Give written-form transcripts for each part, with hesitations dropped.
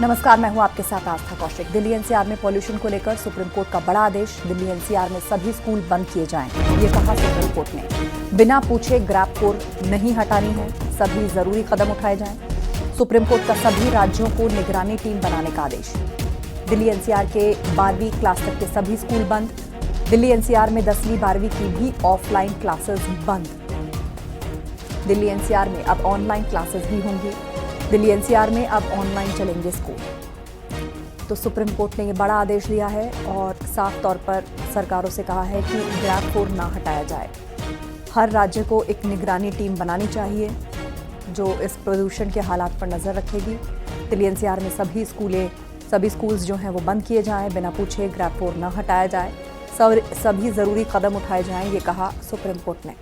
नमस्कार, मैं हूं आपके साथ आस्था कौशिक। दिल्ली एनसीआर में पॉल्यूशन को लेकर सुप्रीम कोर्ट का बड़ा आदेश। दिल्ली एनसीआर में सभी स्कूल बंद किए जाएं, ये कहा सुप्रीम कोर्ट ने। बिना पूछे ग्रैब फोर नहीं हटानी है, सभी जरूरी कदम उठाए जाएं। सुप्रीम कोर्ट का सभी राज्यों को निगरानी टीम बनाने का आदेश। दिल्ली एनसीआर के 12वीं क्लास तक के सभी स्कूल बंद। दिल्ली एनसीआर में 10वीं 12वीं की भी ऑफलाइन क्लासेस बंद। दिल्ली एनसीआर में अब ऑनलाइन क्लासेस भी होंगी। दिल्ली एनसीआर में अब ऑनलाइन चलेंगे स्कूल। तो सुप्रीम कोर्ट ने ये बड़ा आदेश दिया है और साफ तौर पर सरकारों से कहा है कि ग्रैब फोर ना हटाया जाए। हर राज्य को एक निगरानी टीम बनानी चाहिए जो इस प्रदूषण के हालात पर नजर रखेगी। दिल्ली एनसीआर में सभी स्कूल्स जो हैं वो बंद किए जाएं, बिना पूछे ग्रैब फोर ना हटाया जाए, सभी जरूरी कदम उठाए जाएं, ये कहा सुप्रीम कोर्ट ने।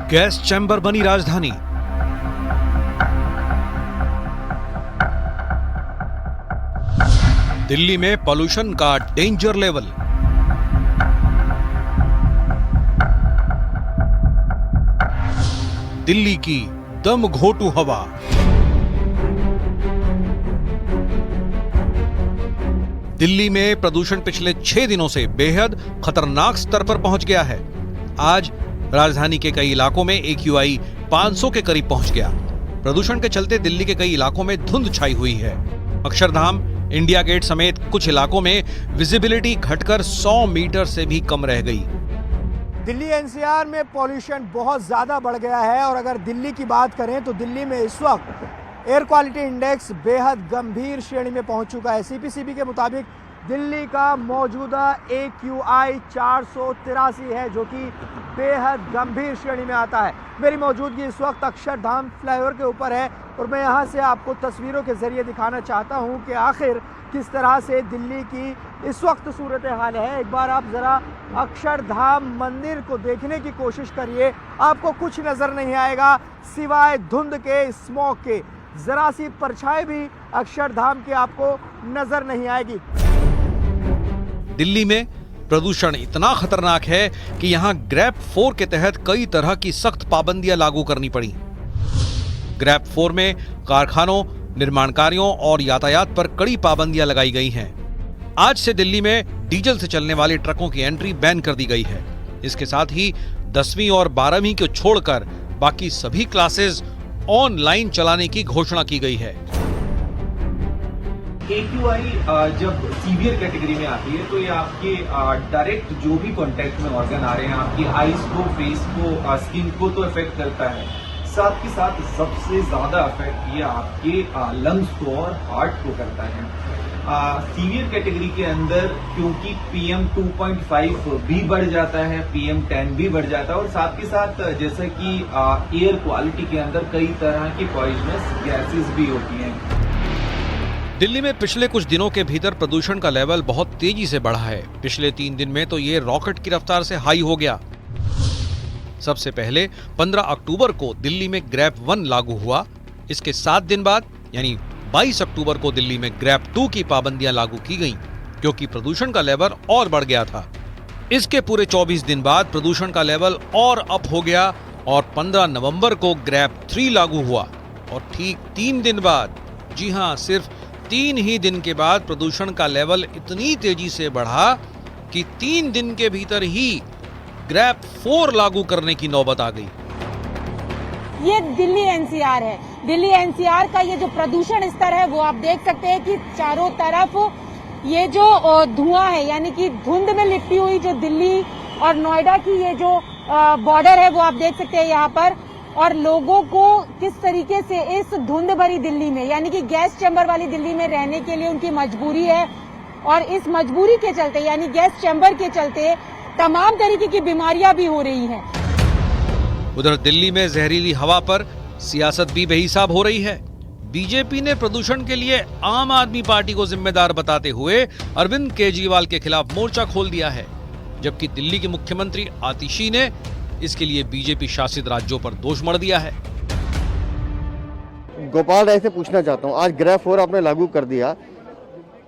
गैस चैम्बर बनी राजधानी। दिल्ली में पॉल्यूशन का डेंजर लेवल। दिल्ली की दम घोटू हवा। दिल्ली में प्रदूषण पिछले 6 दिनों से बेहद खतरनाक स्तर पर पहुंच गया है। आज राजधानी के कई इलाकों में AQI 500 के करीब पहुंच गया। प्रदूषण के चलते दिल्ली के कई इलाकों में धुंध छाई हुई है। अक्षरधाम, इंडिया गेट समेत कुछ इलाकों में विजिबिलिटी घटकर 100 मीटर से भी कम रह गई। दिल्ली एनसीआर में पॉल्यूशन बहुत ज्यादा बढ़ गया है और अगर दिल्ली की बात करें तो दिल्ली में इस वक्त एयर क्वालिटी इंडेक्स बेहद गंभीर श्रेणी में पहुंच चुका है। CPCB के मुताबिक दिल्ली का मौजूदा AQI 483 है, जो कि बेहद गंभीर श्रेणी में आता है। मेरी मौजूदगी इस वक्त अक्षरधाम फ्लाईओवर के ऊपर है और मैं यहां से आपको तस्वीरों के जरिए दिखाना चाहता हूं कि आखिर किस तरह से दिल्ली की इस वक्त सूरत हाल है। एक बार आप ज़रा अक्षरधाम मंदिर को देखने की कोशिश करिए, आपको कुछ नज़र नहीं आएगा सिवाय धुंध के, स्मॉग के। ज़रा सी परछाई भी अक्षरधाम की आपको नज़र नहीं आएगी। दिल्ली में प्रदूषण इतना खतरनाक है कि यहां ग्रैब 4 के तहत कई तरह की सख्त पाबंदियां लागू करनी पड़ी। ग्रैब 4 में कारखानों, निर्माण कार्यों और यातायात पर कड़ी पाबंदियां लगाई गई हैं। आज से दिल्ली में डीजल से चलने वाले ट्रकों की एंट्री बैन कर दी गई है। इसके साथ ही 10वीं और 12वीं को छोड़कर बाकी सभी क्लासेस ऑनलाइन चलाने की घोषणा की गई है। AQI जब सीवियर कैटेगरी में आती है तो ये आपके डायरेक्ट जो भी कांटेक्ट में ऑर्गन आ रहे हैं, आपकी आईज को, फेस को, स्किन को तो इफेक्ट करता है। साथ के साथ सबसे ज्यादा इफेक्ट ये आपके लंग्स को और हार्ट को करता है। सीवियर कैटेगरी के अंदर क्योंकि PM 2.5 भी बढ़ जाता है, PM 10 भी बढ़ जाता है और साथ के साथ जैसा कि एयर क्वालिटी के अंदर कई तरह की पॉइजनस गैसेस भी होती हैं। दिल्ली में पिछले कुछ दिनों के भीतर प्रदूषण का लेवल बहुत तेजी से बढ़ा है। पिछले 3 दिन में तो ये रॉकेट की रफ्तार से हाई हो गया। सबसे पहले 15 अक्टूबर को दिल्ली में ग्रैब 1 लागू हुआ। इसके 7 दिन बाद यानी 22 अक्टूबर को दिल्ली में ग्रैब 2 की पाबंदियां लागू की गईं, क्योंकि प्रदूषण का लेवल और बढ़ गया था। इसके पूरे 24 दिन बाद प्रदूषण का लेवल और अप हो गया और 15 नवंबर को ग्रैब 3 लागू हुआ और ठीक 3 दिन बाद, जी हां, सिर्फ 3 ही दिन के बाद प्रदूषण का लेवल इतनी तेजी से बढ़ा कि 3 दिन के भीतर ही ग्रैब 4 लागू करने की नौबत आ गई। ये दिल्ली एनसीआर है। दिल्ली एनसीआर का ये जो प्रदूषण स्तर है वो आप देख सकते हैं कि चारों तरफ ये जो धुआं है, यानी कि धुंध में लिपटी हुई जो दिल्ली और नोएडा की ये जो बॉर्डर है वो आप देख सकते हैं यहाँ पर। और लोगों को किस तरीके से इस धुंध भरी दिल्ली में, यानी कि गैस चैम्बर वाली दिल्ली में रहने के लिए उनकी मजबूरी है और इस मजबूरी के चलते, यानी गैस चैम्बर के चलते, तमाम तरीके की बीमारियां भी हो रही हैं। उधर दिल्ली में जहरीली हवा पर सियासत भी बेहिसाब हो रही है। बीजेपी ने प्रदूषण के लिए आम आदमी पार्टी को जिम्मेदार बताते हुए अरविंद केजरीवाल के खिलाफ मोर्चा खोल दिया है, जबकि दिल्ली के मुख्यमंत्री आतिशी ने इसके लिए बीजेपी शासित राज्यों पर दोष मढ़ दिया है। गोपाल राय से पूछना चाहता हूँ, आज ग्रैब 4 आपने लागू कर दिया,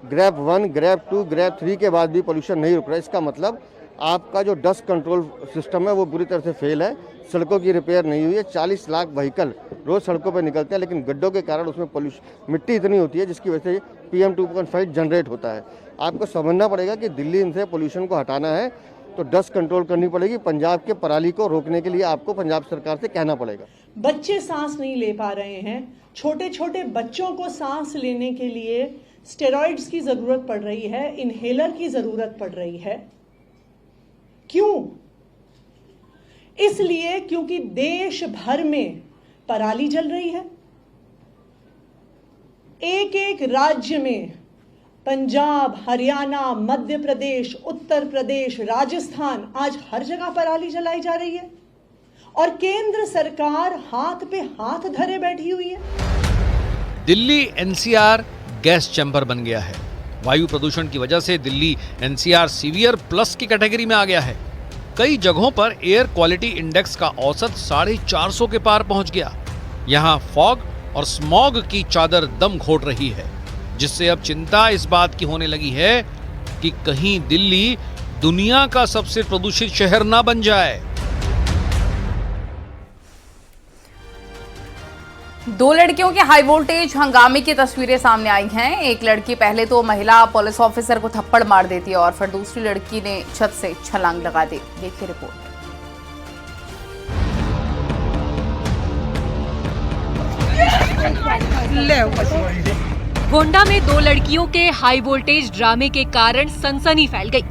ग्रेप 1, ग्रेप 2, ग्रेप 3 के बाद भी पोल्यूशन नहीं रुक रहा है। इसका मतलब आपका जो डस्ट कंट्रोल सिस्टम है वो बुरी तरह से फेल है। सड़कों की रिपेयर नहीं हुई है। 40 लाख व्हीकल रोज सड़कों पर निकलते हैं, लेकिन गड्ढों के कारण उसमें पोल्यूशन मिट्टी इतनी होती है जिसकी वजह से PM 2.5 जनरेट होता है। आपको समझना पड़ेगा कि दिल्ली से पोल्यूशन को हटाना है तो डस्ट कंट्रोल करनी पड़ेगी। पंजाब के पराली को रोकने के लिए आपको पंजाब सरकार से कहना पड़ेगा। बच्चे सांस नहीं ले पा रहे हैं। छोटे छोटे बच्चों को सांस लेने के लिए स्टेरॉइड्स की जरूरत पड़ रही है, इनहेलर की जरूरत पड़ रही है। क्यों? इसलिए क्योंकि देश भर में पराली जल रही है। एक एक राज्य में, पंजाब, हरियाणा, मध्य प्रदेश, उत्तर प्रदेश, राजस्थान, आज हर जगह पराली जलाई जा रही है और केंद्र सरकार हाथ पे हाथ धरे बैठी हुई है। दिल्ली NCR गैस चैम्बर बन गया है। वायु प्रदूषण की वजह से दिल्ली NCR सीवियर प्लस की कैटेगरी में आ गया है। कई जगहों पर एयर क्वालिटी इंडेक्स का औसत 450 के पार पहुंच गया। यहाँ फॉग और स्मॉग की चादर दम घोट रही है, जिससे अब चिंता इस बात की होने लगी है कि कहीं दिल्ली दुनिया का सबसे प्रदूषित शहर ना बन जाए। 2 लड़कियों के हाई वोल्टेज हंगामे की तस्वीरें सामने आई हैं। एक लड़की पहले तो महिला पुलिस ऑफिसर को थप्पड़ मार देती है और फिर दूसरी लड़की ने छत से छलांग लगा दी। देखिए रिपोर्ट। गोंडा में 2 लड़कियों के हाई वोल्टेज ड्रामे के कारण सनसनी फैल गई।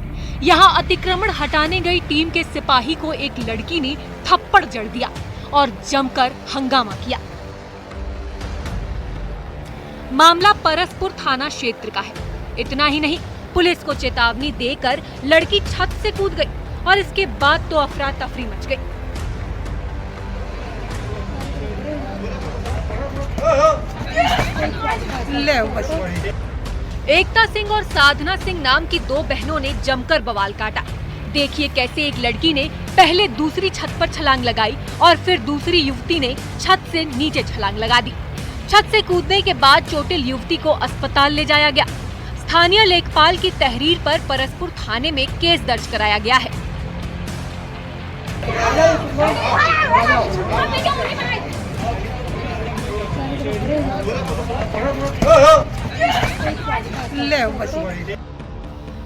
यहां अतिक्रमण हटाने गई टीम के सिपाही को एक लड़की ने थप्पड़ जड़ दिया और जमकर हंगामा किया। मामला परसपुर थाना क्षेत्र का है। इतना ही नहीं, पुलिस को चेतावनी देकर लड़की छत से कूद गई और इसके बाद तो अफरा तफरी मच गई। एकता सिंह और साधना सिंह नाम की 2 बहनों ने जमकर बवाल काटा। देखिए कैसे एक लड़की ने पहले दूसरी छत पर छलांग लगाई और फिर दूसरी युवती ने छत से नीचे छलांग लगा दी। छत से कूदने के बाद चोटिल युवती को अस्पताल ले जाया गया। स्थानीय लेखपाल की तहरीर पर परसपुर थाने में केस दर्ज कराया गया है।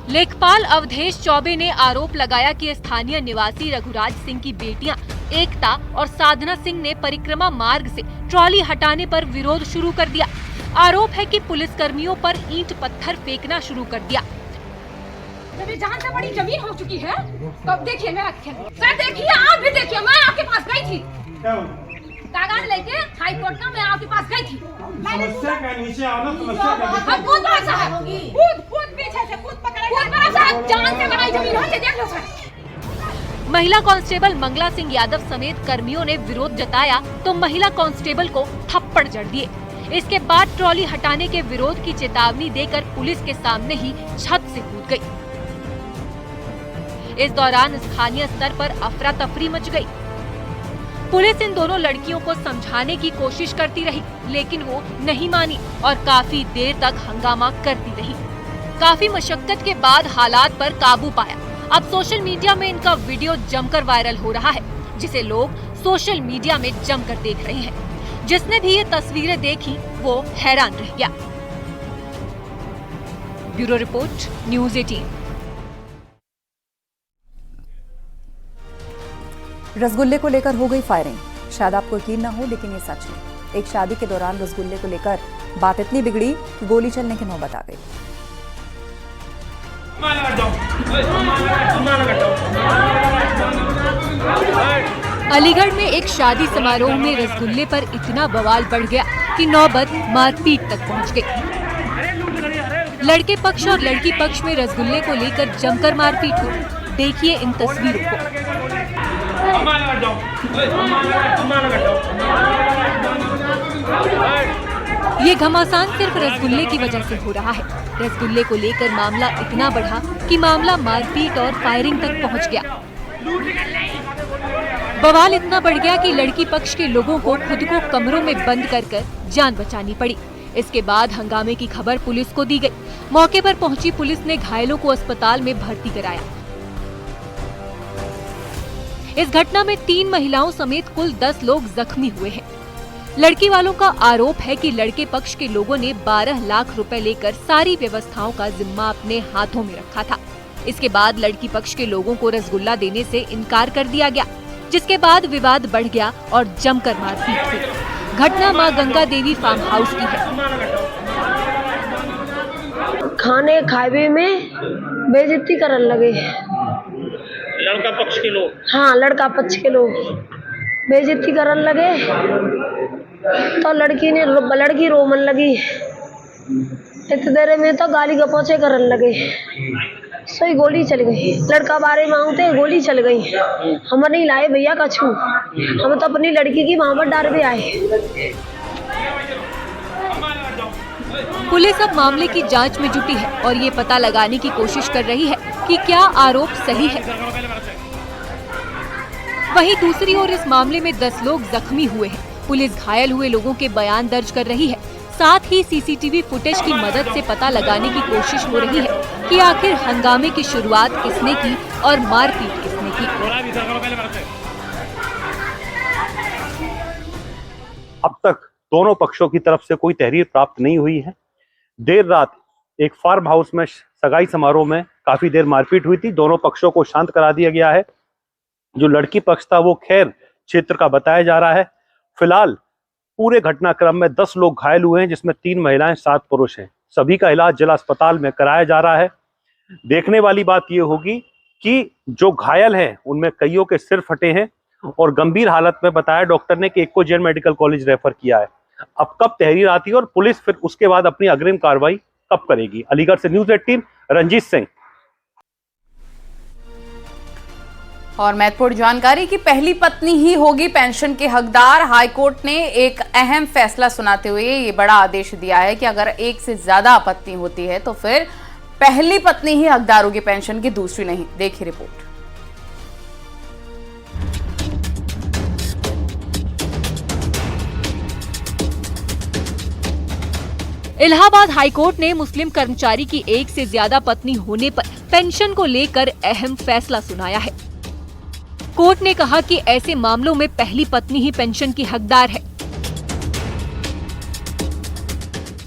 लेखपाल अवधेश चौबे ने आरोप लगाया कि स्थानीय निवासी रघुराज सिंह की बेटियां एकता और साधना सिंह ने परिक्रमा मार्ग से ट्रॉली हटाने पर विरोध शुरू कर दिया। आरोप है कि पुलिस कर्मियों पर ईंट पत्थर फेंकना शुरू कर दिया। मेरी जान से बड़ी जमीन हो चुकी है। तब देखिए मेरा सर, देखिए आप भी देखिए, मैं आपके पास गई थी कागज लेके हाई कोर्ट का, मैं आपके पास गई थी। समस्या का नीचे आओ ना, समस्या का कूद बड़ा सा है, कूद पीछे से कूद पकड़ा, कूद बड़ा सा, जान से बड़ी जमीन है, देख लो सर। महिला कांस्टेबल मंगला सिंह यादव समेत कर्मियों ने विरोध जताया तो महिला कांस्टेबल को थप्पड़ जड़ दिए। इसके बाद ट्रॉली हटाने के विरोध की चेतावनी देकर पुलिस के सामने ही छत से कूद गई। इस दौरान स्थानीय स्तर पर अफरा तफरी मच गई। पुलिस इन दोनों लड़कियों को समझाने की कोशिश करती रही, लेकिन वो नहीं मानी और काफी देर तक हंगामा करती रही। काफी मशक्कत के बाद हालात पर काबू पाया। अब सोशल मीडिया में इनका वीडियो जमकर वायरल हो रहा है, जिसे लोग सोशल मीडिया में जमकर देख रहे हैं। जिसने भी ये तस्वीरें देखी वो हैरान रह गया। Bureau report, news 18। रसगुल्ले को लेकर हो गई फायरिंग। शायद आपको यकीन न हो, लेकिन ये सच है। एक शादी के दौरान रसगुल्ले को लेकर बात इतनी बिगड़ी कि गोली चलने की नौबत आ गई। अलीगढ़ में एक शादी समारोह में रसगुल्ले पर इतना बवाल बढ़ गया कि नौबत मारपीट तक पहुंच गई। लड़के पक्ष और लड़की पक्ष में रसगुल्ले को लेकर जमकर मारपीट हुई। देखिए इन तस्वीरों को। ये घमासान सिर्फ रसगुल्ले की वजह से हो रहा है। रसगुल्ले को लेकर मामला इतना बढ़ा कि मामला मारपीट और फायरिंग तक पहुंच गया। बवाल इतना बढ़ गया कि लड़की पक्ष के लोगों को खुद को कमरों में बंद कर जान बचानी पड़ी। इसके बाद हंगामे की खबर पुलिस को दी गई। मौके पर पहुंची पुलिस ने घायलों को अस्पताल में भर्ती कराया। इस घटना में 3 महिलाओं समेत कुल 10 लोग जख्मी हुए हैं। लड़की वालों का आरोप है कि लड़के पक्ष के लोगों ने 12 लाख रुपए लेकर सारी व्यवस्थाओं का जिम्मा अपने हाथों में रखा था। इसके बाद लड़की पक्ष के लोगों को रसगुल्ला देने से इनकार कर दिया गया, जिसके बाद विवाद बढ़ गया और जमकर मारपीट हुई। घटना मां गंगा देवी फार्म हाउस की है। खाने खावे में बेइज्जती करने लगे। लड़का पक्ष के लोग? हाँ, लड़का पक्ष के लोग बेइज्जती करने लगे तो लड़की रोमन लगी। इतने देर में तो गाली गपोचे करने लगे, सही गोली चल गई। लड़का बारे मांगते गोली चल गई। हम नहीं लाए भैया कछू, हम तो अपनी लड़की की वहां पर डार भी आए। पुलिस अब मामले की जांच में जुटी है और ये पता लगाने की कोशिश कर रही है कि क्या आरोप सही है। वहीं दूसरी ओर इस मामले में 10 लोग जख्मी हुए हैं। पुलिस घायल हुए लोगों के बयान दर्ज कर रही है। साथ ही सीसीटीवी फुटेज की मदद से पता लगाने की कोशिश हो रही है कि आखिर हंगामे की शुरुआत किसने की और मारपीट किसने की। अब तक दोनों पक्षों की तरफ से कोई तहरीर प्राप्त नहीं हुई है। देर रात एक फार्म हाउस में सगाई समारोह में काफी देर मारपीट हुई थी। दोनों पक्षों को शांत करा दिया गया है। जो लड़की पक्ष था वो खैर क्षेत्र का बताया जा रहा है। फिलहाल पूरे घटनाक्रम में 10 लोग घायल हुए हैं, जिसमें 3 महिलाएं 7 पुरुष हैं। सभी का इलाज जिला अस्पताल में कराया जा रहा है। देखने वाली बात यह होगी कि जो घायल हैं उनमें कईयों के सिर फटे हैं और गंभीर हालत में बताया डॉक्टर ने कि एक को जेएन मेडिकल कॉलेज रेफर किया है। अब कब तहरीर आती है और पुलिस फिर उसके बाद अपनी अग्रिम कार्रवाई कब करेगी। अलीगढ़ से न्यूज़ 18 रंजीत सिंह। और महत्वपूर्ण जानकारी की पहली पत्नी ही होगी पेंशन के हकदार। हाईकोर्ट ने एक अहम फैसला सुनाते हुए ये बड़ा आदेश दिया है कि अगर एक से ज्यादा आपत्ति होती है तो फिर पहली पत्नी ही हकदार होगी पेंशन की, दूसरी नहीं। देखिए रिपोर्ट। इलाहाबाद हाईकोर्ट ने मुस्लिम कर्मचारी की एक से ज्यादा पत्नी होने पर पेंशन को लेकर अहम फैसला सुनाया है। कोर्ट ने कहा कि ऐसे मामलों में पहली पत्नी ही पेंशन की हकदार है।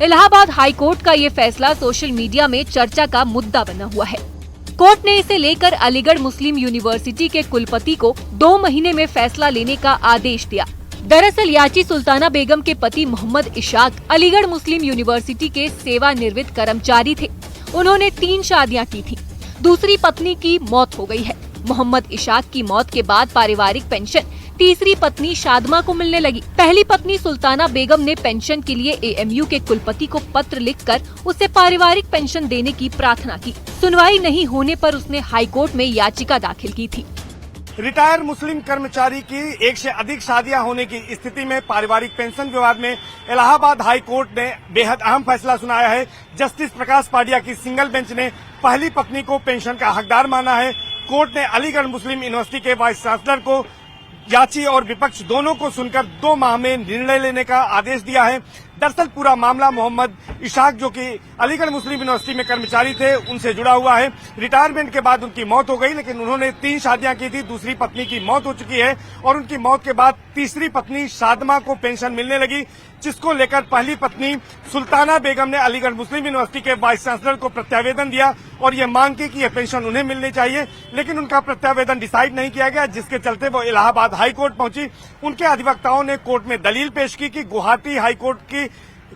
इलाहाबाद हाईकोर्ट का ये फैसला सोशल मीडिया में चर्चा का मुद्दा बना हुआ है। कोर्ट ने इसे लेकर अलीगढ़ मुस्लिम यूनिवर्सिटी के कुलपति को 2 महीने में फैसला लेने का आदेश दिया। दरअसल याची सुल्ताना बेगम के पति मोहम्मद इशाक अलीगढ़ मुस्लिम यूनिवर्सिटी के सेवानिवृत्त कर्मचारी थे। उन्होंने 3 शादियां की थी। दूसरी पत्नी की मौत हो गई है। मोहम्मद इशाक की मौत के बाद पारिवारिक पेंशन तीसरी पत्नी शादमा को मिलने लगी। पहली पत्नी सुल्ताना बेगम ने पेंशन के लिए एएमयू के कुलपति को पत्र लिखकर उसे पारिवारिक पेंशन देने की प्रार्थना की। सुनवाई नहीं होने पर उसने हाईकोर्ट में याचिका दाखिल की थी। रिटायर मुस्लिम कर्मचारी की एक से अधिक शादियां होने की स्थिति में पारिवारिक पेंशन विवाद में इलाहाबाद हाई कोर्ट ने बेहद अहम फैसला सुनाया है। जस्टिस प्रकाश पाडिया की सिंगल बेंच ने पहली पत्नी को पेंशन का हकदार माना है। कोर्ट ने अलीगढ़ मुस्लिम यूनिवर्सिटी के वाइस चांसलर को याची और विपक्ष दोनों को सुनकर 2 माह में निर्णय लेने का आदेश दिया है। दरअसल पूरा मामला मोहम्मद इशाक जो कि अलीगढ़ मुस्लिम यूनिवर्सिटी में कर्मचारी थे उनसे जुड़ा हुआ है। रिटायरमेंट के बाद उनकी मौत हो गई, लेकिन उन्होंने 3 शादियां की थी। दूसरी पत्नी की मौत हो चुकी है और उनकी मौत के बाद तीसरी पत्नी शादमा को पेंशन मिलने लगी, जिसको लेकर पहली पत्नी सुल्ताना बेगम ने अलीगढ़ मुस्लिम यूनिवर्सिटी के वाइस चांसलर को प्रत्यावेदन दिया और ये मांग की कि यह पेंशन उन्हें मिलनी चाहिए, लेकिन उनका प्रत्यावेदन डिसाइड नहीं किया गया, जिसके चलते वो इलाहाबाद हाईकोर्ट पहुंची। उनके अधिवक्ताओं ने कोर्ट में दलील पेश की कि गुवाहाटी हाईकोर्ट की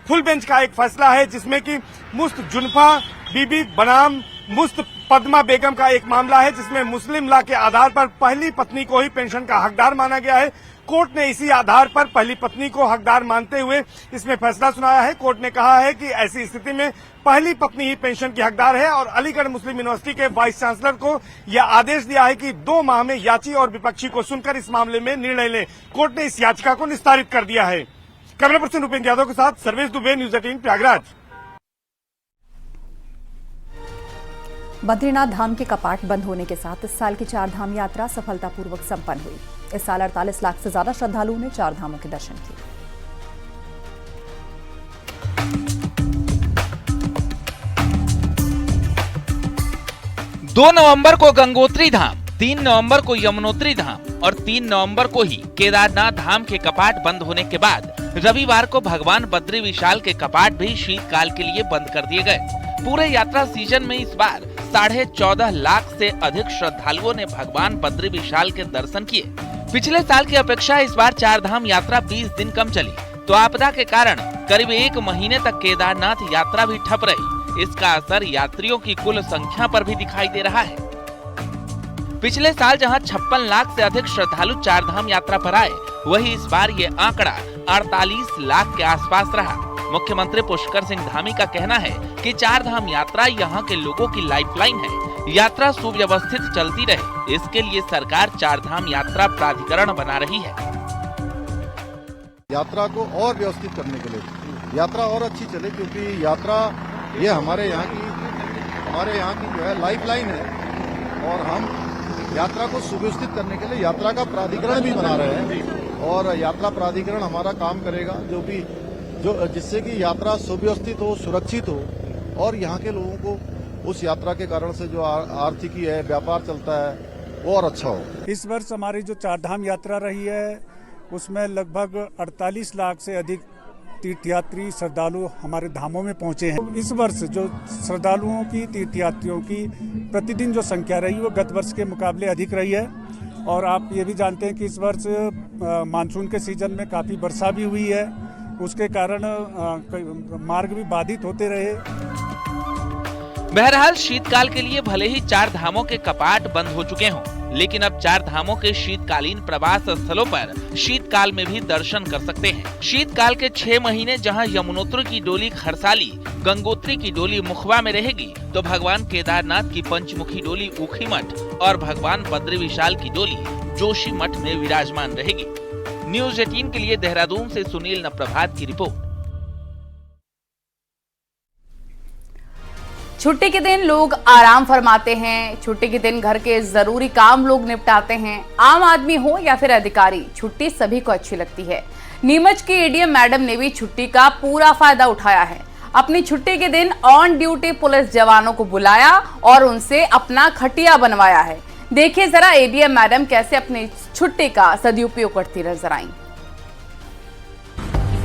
फुल बेंच का एक फैसला है जिसमें कि मुस्त जुनफा बीबी बनाम मुस्त पद्मा बेगम का एक मामला है, जिसमें मुस्लिम लॉ के आधार पर पहली पत्नी को ही पेंशन का हकदार माना गया है। कोर्ट ने इसी आधार पर पहली पत्नी को हकदार मानते हुए इसमें फैसला सुनाया है। कोर्ट ने कहा है कि ऐसी स्थिति में पहली पत्नी ही पेंशन की हकदार है और अलीगढ़ मुस्लिम यूनिवर्सिटी के वाइस चांसलर को यह आदेश दिया है कि 2 माह में याची और विपक्षी को सुनकर इस मामले में निर्णय लें। कोर्ट ने इस याचिका को निस्तारित कर दिया है। कैमरा पर्सन उपेंद्र यादव के साथ सर्वेश दुबे, न्यूज़ 18 प्रयागराज। बद्रीनाथ धाम के कपाट बंद होने के साथ इस साल की 4 धाम यात्रा सफलतापूर्वक संपन्न हुई। इस साल 48 लाख से ज्यादा श्रद्धालुओं ने 4 धामों के दर्शन किए। 2 नवंबर को गंगोत्री धाम, 3 नवंबर को यमुनोत्री धाम और 3 नवंबर को ही केदारनाथ धाम के कपाट बंद होने के बाद रविवार को भगवान बद्री विशाल के कपाट भी शीतकाल के लिए बंद कर दिए गए। पूरे यात्रा सीजन में इस बार 14.5 लाख से अधिक श्रद्धालुओं ने भगवान बद्री विशाल के दर्शन किए। पिछले साल की अपेक्षा इस बार 4 धाम यात्रा 20 दिन कम चली, तो आपदा के कारण करीब 1 महीने तक केदारनाथ यात्रा भी ठप रही। इसका असर यात्रियों की कुल संख्या पर भी दिखाई दे रहा है। पिछले साल जहां 56 लाख से अधिक श्रद्धालु 4 धाम यात्रा पर आए, वही इस बार ये आंकड़ा 48 लाख के आसपास रहा। मुख्यमंत्री पुष्कर सिंह धामी का कहना है कि 4 धाम यात्रा यहाँ के लोगों की लाइफलाइन है। यात्रा सुव्यवस्थित चलती रहे, इसके लिए सरकार 4 धाम यात्रा प्राधिकरण बना रही है। यात्रा को और व्यवस्थित करने के लिए, यात्रा और अच्छी चले, क्योंकि यात्रा ये हमारे यहाँ की जो है लाइफलाइन है और हम यात्रा को सुव्यवस्थित करने के लिए यात्रा का प्राधिकरण भी बना रहे हैं और यात्रा प्राधिकरण हमारा काम करेगा जिससे कि यात्रा सुव्यवस्थित हो, सुरक्षित हो और यहाँ के लोगों को उस यात्रा के कारण से जो आर्थिकी है, व्यापार चलता है, वो और अच्छा हो। इस वर्ष हमारी जो 4 धाम यात्रा रही है उसमें लगभग 48 लाख से अधिक तीर्थयात्री श्रद्धालु हमारे धामों में पहुंचे हैं। इस वर्ष जो श्रद्धालुओं की, तीर्थयात्रियों की प्रतिदिन जो संख्या रही वो गत वर्ष के मुकाबले अधिक रही है और आप ये भी जानते हैं कि इस वर्ष मानसून के सीजन में काफ़ी वर्षा भी हुई है, उसके कारण मार्ग भी बाधित होते रहे। बहरहाल शीतकाल के लिए भले ही 4 धामों के कपाट बंद हो चुके हों, लेकिन अब 4 धामों के शीतकालीन प्रवास स्थलों पर शीतकाल में भी दर्शन कर सकते हैं। शीतकाल के 6 महीने जहां यमुनोत्री की डोली खरसाली, गंगोत्री की डोली मुखवा में रहेगी, तो भगवान केदारनाथ की पंचमुखी डोली ऊखीमठ और भगवान बद्री विशाल की डोली जोशीमठ में विराजमान रहेगी। न्यूज़ 18 के लिए देहरादून से सुनील नप्रभात की रिपोर्ट। छुट्टी के दिन लोग आराम फरमाते हैं, छुट्टी के दिन घर के जरूरी काम लोग निपटाते हैं। आम आदमी हो या फिर अधिकारी, छुट्टी सभी को अच्छी लगती है। नीमच की एडीएम मैडम ने भी छुट्टी का पूरा फायदा उठाया है। अपनी छुट्टी के दिन ऑन ड्यूटी पुलिस जवानों को बुलाया और उनसे अपना खटिया बनवाया है। देखिए जरा एडीएम मैडम कैसे अपनी छुट्टी का सदुपयोग करती नजर आई।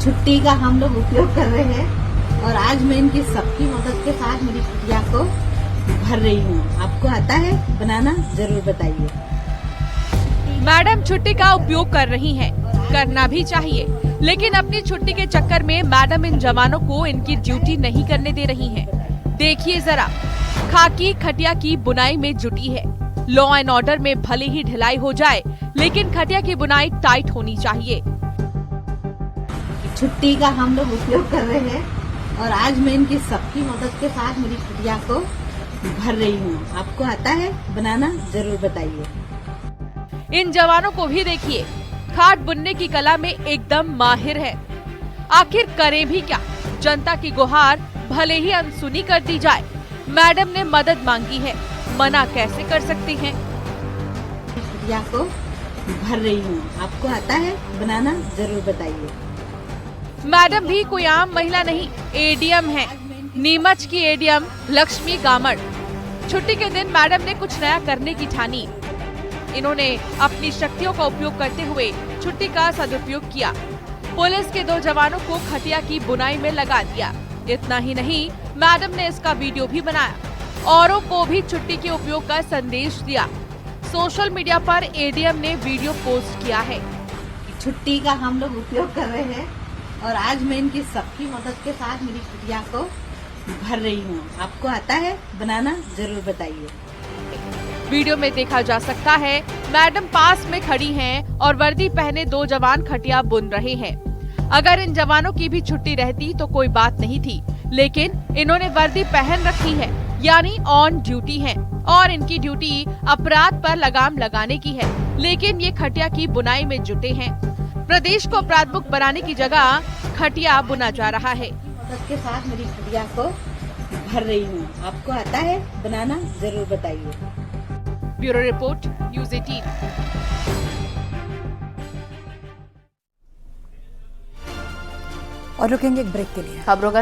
छुट्टी का हम लोग उपयोग कर रहे हैं और आज मैं इनकी सबकी मदद के साथ मेरी छुट्टियां को भर रही हूँ। आपको आता है बनाना, जरूर बताइए। मैडम छुट्टी का उपयोग कर रही हैं, करना भी चाहिए, लेकिन अपनी छुट्टी के चक्कर में मैडम इन जवानों को इनकी ड्यूटी नहीं करने दे रही हैं। देखिए जरा, खाकी खटिया की बुनाई में जुटी है। लॉ एंड ऑर्डर में भले ही ढिलाई हो जाए, लेकिन खटिया की बुनाई टाइट होनी चाहिए। छुट्टी का हम लोग उपयोग कर रहे हैं और आज मैं इनकी सबकी मदद के साथ मेरी छुट्टियां को भर रही हूँ। आपको आता है बनाना, जरूर बताइए। इन जवानों को भी देखिए, खाट बुनने की कला में एकदम माहिर है। आखिर करें भी क्या, जनता की गुहार भले ही अनसुनी कर दी जाए। मैडम ने मदद मांगी है, मना कैसे कर सकती हैं? छुट्टियां को भर रही हूँ। आपको आता है बनाना, जरूर बताइए। मैडम भी कोई आम महिला नहीं, एडीएम है। नीमच की एडीएम लक्ष्मी गामड़। छुट्टी के दिन मैडम ने कुछ नया करने की ठानी। इन्होंने अपनी शक्तियों का उपयोग करते हुए छुट्टी का सदुपयोग किया। पुलिस के 2 जवानों को खटिया की बुनाई में लगा दिया। इतना ही नहीं, मैडम ने इसका वीडियो भी बनाया। औरों को भी छुट्टी के उपयोग का संदेश दिया। सोशल मीडिया पर एडीएम ने वीडियो पोस्ट किया है। छुट्टी का हम लोग उपयोग कर रहे हैं और आज मैं इनकी सबकी मदद के साथ मेरी छुट्टियां को भर रही हूँ। आपको आता है बनाना, जरूर बताइए। वीडियो में देखा जा सकता है, मैडम पास में खड़ी हैं और वर्दी पहने 2 जवान खटिया बुन रहे हैं। अगर इन जवानों की भी छुट्टी रहती तो कोई बात नहीं थी, लेकिन इन्होंने वर्दी पहन रखी है, यानी ऑन ड्यूटी हैं और इनकी ड्यूटी अपराध पर लगाम लगाने की है, लेकिन ये खटिया की बुनाई में जुटे हैं। प्रदेश को अपराध मुक्त बनाने की जगह खटिया बुना जा रहा है। मदद के साथ मेरी छुट्टियां को भर रही हूँ। आपको आता है बनाना, जरूर बताइए। Bureau report, news 18। और रुकेंगे एक ब्रेक के लिए। खबरों का